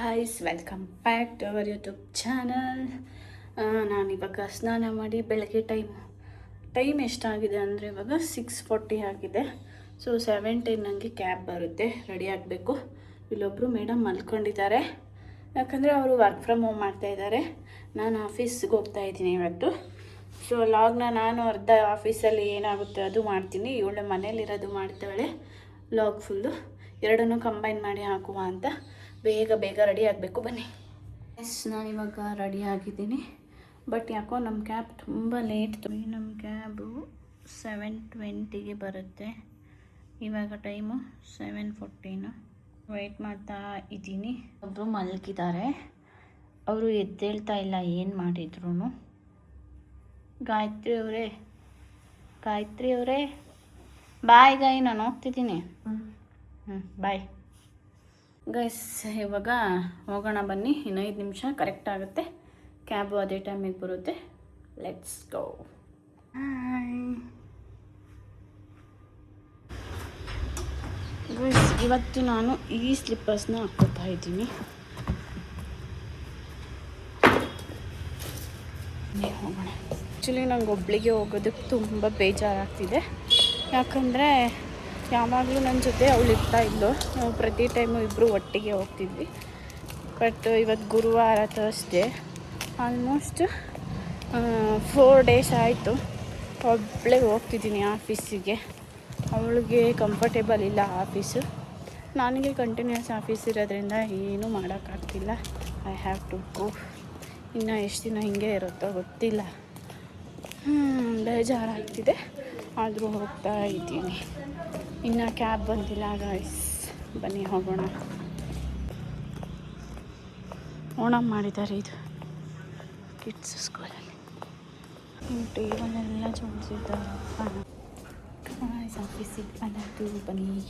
Guys, welcome back to our YouTube channel. ನಾನಿವಾಗ ಸ್ನಾನ ಮಾಡಿ ಬೆಳಗ್ಗೆ ಟೈಮ್ ಎಷ್ಟಾಗಿದೆ ಅಂದರೆ ಇವಾಗ 6:40 ಆಗಿದೆ. ಸೊ 7:10 ನನಗೆ ಕ್ಯಾಬ್ ಬರುತ್ತೆ, ರೆಡಿ ಆಗಬೇಕು. ಇಲ್ಲೊಬ್ಬರು ಮೇಡಮ್ ಮಲ್ಕೊಂಡಿದ್ದಾರೆ, ಯಾಕಂದರೆ ಅವರು ವರ್ಕ್ ಫ್ರಮ್ ಹೋಮ್ ಮಾಡ್ತಾಯಿದ್ದಾರೆ. ನಾನು ಆಫೀಸ್ಗೆ ಹೋಗ್ತಾ ಇದ್ದೀನಿ ಇವತ್ತು. ಸೊ ಲಾಗ್ನ ನಾನು ಅರ್ಧ ಆಫೀಸಲ್ಲಿ ಏನಾಗುತ್ತೆ ಅದು ಮಾಡ್ತೀನಿ, ಇವಳು ಮನೇಲಿರೋದು ಮಾಡ್ತಾಳೆ. ಲಾಗ್ ಫುಲ್ಲು ಎರಡನ್ನೂ ಕಂಬೈನ್ ಮಾಡಿ ಹಾಕುವ ಅಂತ ಬೇಗ ರೆಡಿ ಆಗಬೇಕು. ಬನ್ನಿ. ನಾನಿವಾಗ ರೆಡಿ ಆಗಿದ್ದೀನಿ, ಬಟ್ ಯಾಕೋ ನಮ್ಮ ಕ್ಯಾಬ್ ತುಂಬ ಲೇಟ್. ನಮ್ಮ ಕ್ಯಾಬು 7:20ಗೆ ಬರುತ್ತೆ. ಇವಾಗ ಟೈಮು 7:14. ವೆಯ್ಟ್ ಮಾಡ್ತಾ ಇದ್ದೀನಿ. ಒಬ್ಬರು ಮಲಗಿದ್ದಾರೆ, ಅವರು ಎದ್ದೇಳ್ತಾ ಇಲ್ಲ ಏನು ಮಾಡಿದ್ರು. ಗಾಯತ್ರಿ ಅವರೇ ಬಾಯ್ ಗಾಯ್, ನಾನು ಹೋಗ್ತಿದ್ದೀನಿ. Bye guys. ಇವಾಗ ಹೋಗೋಣ ಬನ್ನಿ, ಇನ್ನು 5 ನಿಮಿಷ ಕರೆಕ್ಟ್ ಆಗುತ್ತೆ. ಕ್ಯಾಬು ಅದೇ ಟೈಮಿಗೆ ಬರುತ್ತೆ. Let's go. ಗೈಸ್, ಇವತ್ತು ನಾನು ಈ ಸ್ಲಿಪ್ಪರ್ಸ್ನ ಹಾಕ್ಕೋತಾ ಇದ್ದೀನಿ. ಹೋಗೋಣ. ಆ್ಯಕ್ಚುಲಿ ನಂಗೆ ಒಬ್ಳಿಗೆ ಹೋಗೋದಕ್ಕೆ ತುಂಬ ಬೇಜಾರಾಗ್ತಿದೆ, ಯಾಕಂದರೆ ಯಾವಾಗಲೂ ನನ್ನ ಜೊತೆ ಅವಳು ಇರ್ತಾ ಇದ್ಲು. ನಾವು ಪ್ರತಿ ಟೈಮು ಇಬ್ಬರು ಒಟ್ಟಿಗೆ ಹೋಗ್ತಿದ್ವಿ. ಬಟ್ ಇವತ್ತು ಗುರುವಾರ, ಥರ್ಸ್ಡೇ, ಆಲ್ಮೋಸ್ಟ್ 4 ಡೇಸ್ ಆಯಿತು ಒಬ್ಬಳೇ ಹೋಗ್ತಿದ್ದೀನಿ ಆಫೀಸಿಗೆ. ಅವಳಿಗೆ ಕಂಫರ್ಟೇಬಲ್ ಇಲ್ಲ ಆಫೀಸು, ನನಗೆ ಕಂಟಿನ್ಯೂಸ್ ಆಫೀಸ್ ಇರೋದ್ರಿಂದ ಏನೂ ಮಾಡೋಕ್ಕಾಗ್ತಿಲ್ಲ. I have to go. ಇನ್ನು ಎಷ್ಟು ದಿನ ಹಿಂಗೆ ಇರುತ್ತೋ ಗೊತ್ತಿಲ್ಲ. ಬೇಜಾರಾಗ್ತಿದೆ, ಆದರೂ ಹೋಗ್ತಾ ಇದ್ದೀನಿ. ಇನ್ನು ಕ್ಯಾಬ್ ಬಂದಿಲ್ಲ ಗಾಯ್ಸ್. ಬನ್ನಿ ಹೋಗೋಣ. ಓಣಮ್ ಮಾಡಿದ್ದಾರೆ ಇದು ಕಿಡ್ಸ್ ಸ್ಕೂಲಲ್ಲಿ. ಟೇಬಲೆಲ್ಲ ಜೋಡಿಸಿದ್ದಾರಪ್ಪ. ಗಾಯ್ಸ್, ಆಫೀಸಿಗೆ ಬಂದು ಬನ್ನಿ.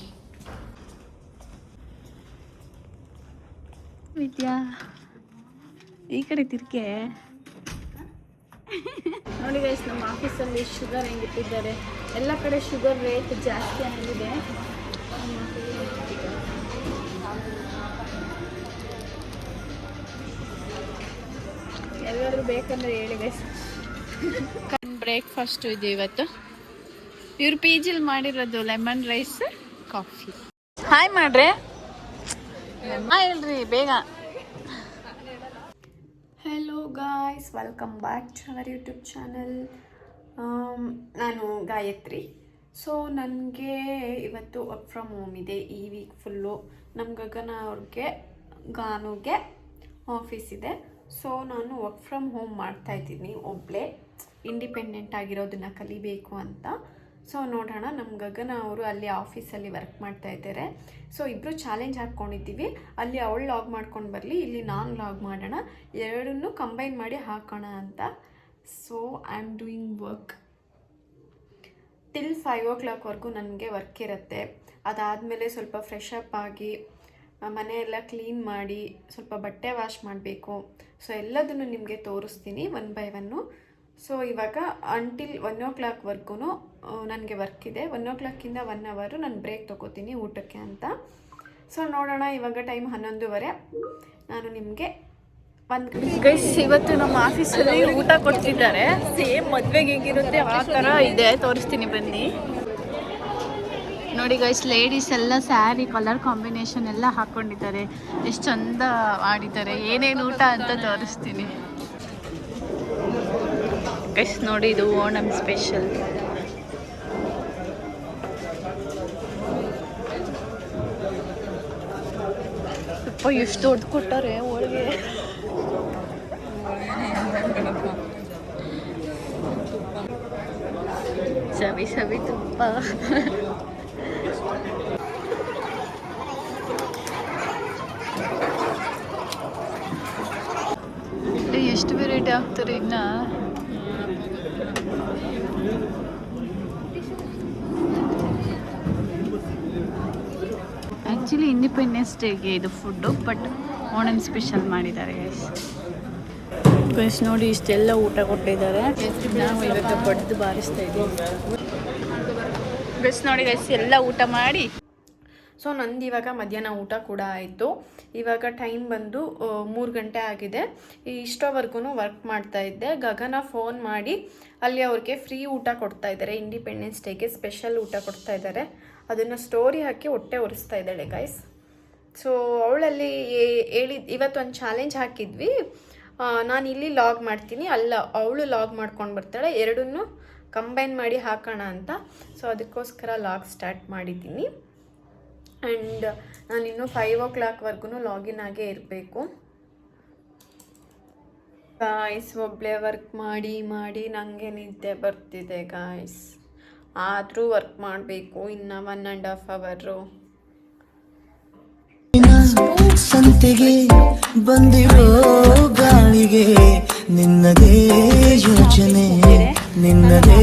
ವಿದ್ಯಾ, ಈ ಕಡೆ ತಿರ್ಕೆ ನೋಡಿ ಗೈಸ್. ನಮ್ಮ ಆಫೀಸಲ್ಲಿ ಶುಗರ್ ಹೆಂಗಿಟ್ಟಿದ್ದಾರೆ, ಎಲ್ಲ ಕಡೆ ಶುಗರ್ ರೇಟ್ ಜಾಸ್ತಿ ಆಗಿದೆ. ಎಲ್ಲರೂ ಬೇಕಂದ್ರೆ ಹೇಳಿ ಗೈಸ್. ಬ್ರೇಕ್ಫಾಸ್ಟು ಇದೆ ಇವತ್ತು. ಇವ್ರು PGಲಿ ಮಾಡಿರೋದು ಲೆಮನ್ ರೈಸ್, ಕಾಫಿ. ಹಾಯ್ ಮಾಡ್ರೆ, ಹೇಳ್ರಿ ಬೇಗ. Hello guys, welcome back to our YouTube channel. ನಾನು ಗಾಯತ್ರಿ. ಸೊ ನನಗೆ ಇವತ್ತು ವರ್ಕ್ ಫ್ರಮ್ ಹೋಮ್ ಇದೆ ಈ ವೀಕ್ ಫುಲ್ಲು. ನಮ್ಮ ಗಗನ ಅವ್ರಿಗೆ ಗಾನುಗೆ ಆಫೀಸ್ ಇದೆ. ಸೊ ನಾನು ವರ್ಕ್ ಫ್ರಮ್ ಹೋಮ್ ಮಾಡ್ತಾಯಿದ್ದೀನಿ ಒಬ್ಬಳೇ. ಇಂಡಿಪೆಂಡೆಂಟ್ ಆಗಿರೋದನ್ನು ಕಲಿಬೇಕು ಅಂತ. ಸೊ ನೋಡೋಣ, ನಮ್ಮ ಗಗನ ಅವರು ಅಲ್ಲಿ ಆಫೀಸಲ್ಲಿ ವರ್ಕ್ ಮಾಡ್ತಾಯಿದ್ದಾರೆ. ಸೊ ಇಬ್ಬರು ಚಾಲೆಂಜ್ ಹಾಕ್ಕೊಂಡಿದ್ದೀವಿ, ಅಲ್ಲಿ ಅವಳು ಲಾಗ್ ಮಾಡ್ಕೊಂಡು ಬರಲಿ, ಇಲ್ಲಿ ನಾನು ಲಾಗ್ ಮಾಡೋಣ, ಎರಡನ್ನೂ ಕಂಬೈನ್ ಮಾಡಿ ಹಾಕೋಣ ಅಂತ. So I am doing work till 5 o'clockವರೆಗೂ ನನಗೆ ವರ್ಕ್ ಇರುತ್ತೆ. ಅದಾದಮೇಲೆ ಸ್ವಲ್ಪ ಫ್ರೆಶ್ ಅಪ್ ಆಗಿ ಮನೆಯೆಲ್ಲ ಕ್ಲೀನ್ ಮಾಡಿ ಸ್ವಲ್ಪ ಬಟ್ಟೆ ವಾಶ್ ಮಾಡಬೇಕು. ಸೊ ಎಲ್ಲದನ್ನು ನಿಮಗೆ ತೋರಿಸ್ತೀನಿ 1 by 1. ಸೊ ಇವಾಗ ಅಂಟಿಲ್ 1 o'clockವರೆಗೂ ನನಗೆ ವರ್ಕ್ ಇದೆ. 1 o'clockಯಿಂದ 1 hour ನಾನು ಬ್ರೇಕ್ ತೊಗೋತೀನಿ ಊಟಕ್ಕೆ ಅಂತ. ಸೊ ನೋಡೋಣ, ಇವಾಗ ಟೈಮ್ 11:30. ನಾನು ನಿಮಗೆ ಗೈಸ್, ಇವತ್ತು ನಮ್ಮ ಆಫೀಸಲ್ಲಿ ಊಟ ಕೊಡ್ತಿದ್ದಾರೆ. ಸೇಮ್ ಮದುವೆಗೆ ಹೇಗಿರುತ್ತೆ ಆ ಥರ ಇದೆ, ತೋರಿಸ್ತೀನಿ ಬನ್ನಿ. ನೋಡಿ ಗೈಸ್, ಲೇಡೀಸ್ ಎಲ್ಲ ಸ್ಯಾರಿ ಕಲರ್ ಕಾಂಬಿನೇಷನ್ ಎಲ್ಲ ಹಾಕ್ಕೊಂಡಿದ್ದಾರೆ, ಎಷ್ಟು ಚಂದ ಮಾಡಿದ್ದಾರೆ. ಏನೇನು ಊಟ ಅಂತ ತೋರಿಸ್ತೀನಿ ಗೈಸ್. ನೋಡಿ, ಇದು ಓಣಂ ಸ್ಪೆಷಲ್. ಅಪ್ಪ, ಎಷ್ಟು ದೊಡ್ಡ ಕೊಟ್ಟಾರೆ ಹೋಳಿಗೆ. ಸವಿ ತುಪ್ಪ. ಎಷ್ಟು ವೆರೈಟಿ ಆಗ್ತಾರೆ ಇನ್ನ. ಆ್ಯಕ್ಚುಲಿ ಇಂಡಿಪೆಂಡೆನ್ಸ್ ಡೇಗೆ ಇದು ಫುಡ್ಡು, ಬಟ್ ಓಣಂ ಸ್ಪೆಷಲ್ ಮಾಡಿದ್ದಾರೆ ಗೈಸ್. ನೋಡಿ, ಇಷ್ಟೆಲ್ಲ ಊಟ ಕೊಟ್ಟಿದ್ದಾರೆ. ನಾವು ಇವಾಗ ಬಡ್ದು ಬಾರಿಸ್ತಾ ಇದ್ದೀವಿ ಗೈಸ್. ನೋಡಿ ಗೈಸ್, ಎಲ್ಲ ಊಟ ಮಾಡಿ ಸೊ ನಂದು ಇವಾಗ ಮಧ್ಯಾಹ್ನ ಊಟ ಕೂಡ ಆಯಿತು. ಇವಾಗ ಟೈಮ್ ಬಂದು 3 ಗಂಟೆ ಆಗಿದೆ. ಇಷ್ಟವರೆಗೂ ವರ್ಕ್ ಮಾಡ್ತಾ ಇದ್ದೆ. ಗಗನ ಫೋನ್ ಮಾಡಿ ಅಲ್ಲಿ ಅವ್ರಿಗೆ ಫ್ರೀ ಊಟ ಕೊಡ್ತಾ ಇದ್ದಾರೆ, ಇಂಡಿಪೆಂಡೆನ್ಸ್ ಡೇಗೆ ಸ್ಪೆಷಲ್ ಊಟ ಕೊಡ್ತಾ ಇದ್ದಾರೆ. ಅದನ್ನು ಸ್ಟೋರಿ ಹಾಕಿ ಹೊಟ್ಟೆ ಒರೆಸ್ತಾ ಇದ್ದಾಳೆ ಗೈಸ್. ಸೊ ಅವಳಲ್ಲಿ ಇವತ್ತು ಒಂದು ಚಾಲೆಂಜ್ ಹಾಕಿದ್ವಿ, ನಾನು ಇಲ್ಲಿ ಲಾಗ್ ಮಾಡ್ತೀನಿ, ಅಲ್ಲ ಅವಳು ಲಾಗ್ ಮಾಡ್ಕೊಂಡು ಬರ್ತಾಳೆ, ಎರಡನ್ನೂ ಕಂಬೈನ್ ಮಾಡಿ ಹಾಕೋಣ ಅಂತ. ಸೊ ಅದಕ್ಕೋಸ್ಕರ ಲಾಗ್ ಸ್ಟಾರ್ಟ್ ಮಾಡಿದ್ದೀನಿ. ಆ್ಯಂಡ್ ನಾನಿನ್ನೂ 5 o'clockವರೆಗೂ ಲಾಗಿನ್ ಆಗೇ ಇರಬೇಕು ಗಾಯ್ಸ್. ಒಬ್ಬಳೇ ವರ್ಕ್ ಮಾಡಿ ಮಾಡಿ ನನಗೆ ನಿದ್ದೆ ಬರ್ತಿದೆ ಗಾಯ್ಸ್. ಆದರೂ ವರ್ಕ್ ಮಾಡಬೇಕು ಇನ್ನು 1.5 hour. ಸಂತೆಗೆ ಬಂದಿರೋ ಗಾಳಿಗೆ ನಿನ್ನದೇ ಯೋಚನೆ, ನಿನ್ನದೇ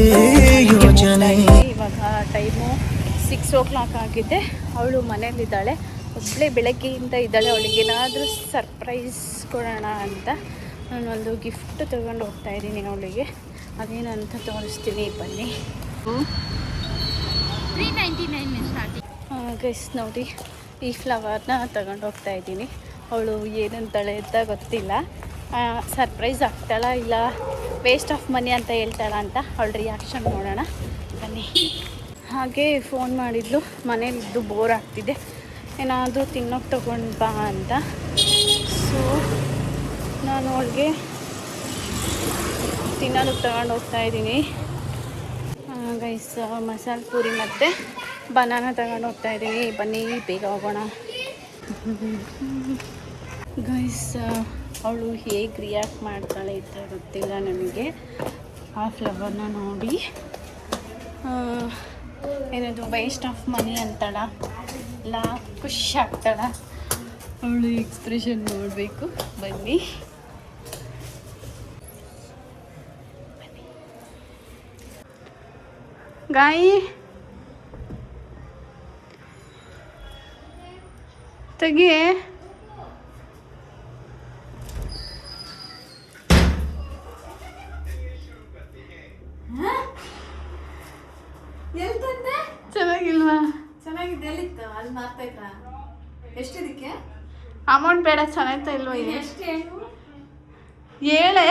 ಯೋಚನೆ. ಇವಾಗ ಟೈಮು 6 o'clock ಆಗಿದೆ. ಅವಳು ಮನೇಲಿದ್ದಾಳೆ, ಒಬ್ಬಳೇ ಬೆಳಗ್ಗೆಯಿಂದ ಇದ್ದಾಳೆ. ಅವಳಿಗೆ ಏನಾದರೂ ಸರ್ಪ್ರೈಸ್ ಕೊಡೋಣ ಅಂತ ನಾನೊಂದು ಗಿಫ್ಟ್ ತೊಗೊಂಡು ಹೋಗ್ತಾ ಇದ್ದೀನಿ ಅವಳಿಗೆ. ಅದೇನಂತ ತೋರಿಸ್ತೀನಿ ಬನ್ನಿ. 399 ಸ್ಟಾರ್ಟಿಂಗ್. ಗೈಸ್ ನೋಡಿ, ಈ ಫ್ಲವರ್ನ ತಗೊಂಡು ಹೋಗ್ತಾ ಇದ್ದೀನಿ. ಅವಳು ಏನಂತಾಳೆ ಅಂತ ಗೊತ್ತಿಲ್ಲ, ಸರ್ಪ್ರೈಸ್ ಆಗ್ತಾಳ ಇಲ್ಲ ವೇಸ್ಟ್ ಆಫ್ ಮನಿ ಅಂತ ಹೇಳ್ತಾಳ ಅಂತ ಅವಳ ರಿಯಾಕ್ಷನ್ ನೋಡೋಣ ಬನ್ನಿ. ಹಾಗೆ ಫೋನ್ ಮಾಡಿದ್ಲು, ಮನೇಲಿದ್ದು ಬೋರ್ ಆಗ್ತಿದೆ, ಏನಾದರೂ ತಿನ್ನೋಕೆ ತೊಗೊಂಡು ಬಾ ಅಂತ. ಸೊ ನಾನು ಅವಳಿಗೆ ತಿನ್ನೋದಕ್ಕೆ ತಗೊಂಡು ಹೋಗ್ತಾ ಇದ್ದೀನಿ ಗೈಸ್. ಮಸಾಲೆ ಪೂರಿ ಮತ್ತು ಬನಾನ ತಗೊಂಡು ಹೋಗ್ತಾ ಇದ್ದೀನಿ. ಬನ್ನಿ ಬೇಗ ಹೋಗೋಣ ಗೈಸ್. ಅವಳು ಹೇಗೆ ರಿಯಾಕ್ಟ್ ಮಾಡ್ತಾಳೆ ಅಂತ ಗೊತ್ತಿಲ್ಲ ನನಗೆ. ಆ ಫ್ಲವರ್ನ ನೋಡಿ ಏನದು ವೇಸ್ಟ್ ಆಫ್ ಮನಿ ಅಂತಾಳ ಇಲ್ಲ ಖುಷಿ ಆಗ್ತಾಳ, ಅವಳು ಎಕ್ಸ್ಪ್ರೆಷನ್ ನೋಡಬೇಕು. ಬನ್ನಿ ಗಾಯಿ ತೆಗಿ. ಚೆನ್ನಾಗಿಲ್ವಾ? ಚೆನ್ನಾಗಿದೆ. ಎಲ್ಲಿತ್ತು? ಅಲ್ಲಿ ಮಾರ್ತಾಯ್ತಾ? ಎಷ್ಟಿದಕ್ಕೆ ಅಮೌಂಟ್ ಬೇಡ, ಚೆನ್ನಾಯ್ತಾ ಇಲ್ವಾ? ಇದೆ ಎಷ್ಟು ಹೇಳೆ.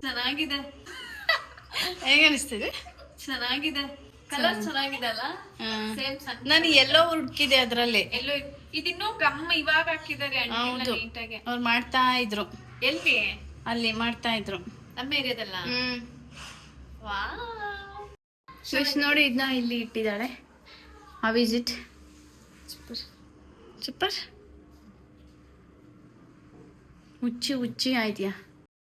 ಚೆನ್ನಾಗಿದೆ. ಹೇಗೆ ಅನಿಸ್ತಿದೆ? ಚೆನ್ನಾಗಿದೆ. ಕಲರ್ ಚೆನ್ನಾಗಿದೆ ಅಲ್ಲ? ನಾನು ಎಲ್ಲೋ ಹುಡುಕಿದೆ ಅದರಲ್ಲಿ. ಎಲ್ಲೋ ಇದಿನ್ನೂ ಗಮ್ಮ ಇವಾಗ ಹಾಕಿದ್ದಾರೆ ನೀಟಾಗಿ. ಅವ್ರು ಮಾಡ್ತಾ ಇದ್ರು. ಎಲ್ಲಿ? ಅಲ್ಲಿ ಮಾಡ್ತಾ ಇದ್ರು ನಮ್ಮ ಏರಿಯಾದಲ್ಲ. ವಾಹ್ ನೋಡಿ, ಇದನ್ನ ಇಲ್ಲಿ ಇಟ್ಟಿದ್ದಾಳೆ. How is it? Super super. ಹುಚ್ಚಿ ಹುಚ್ಚಿ ಆಯ್ತಿಯಾ?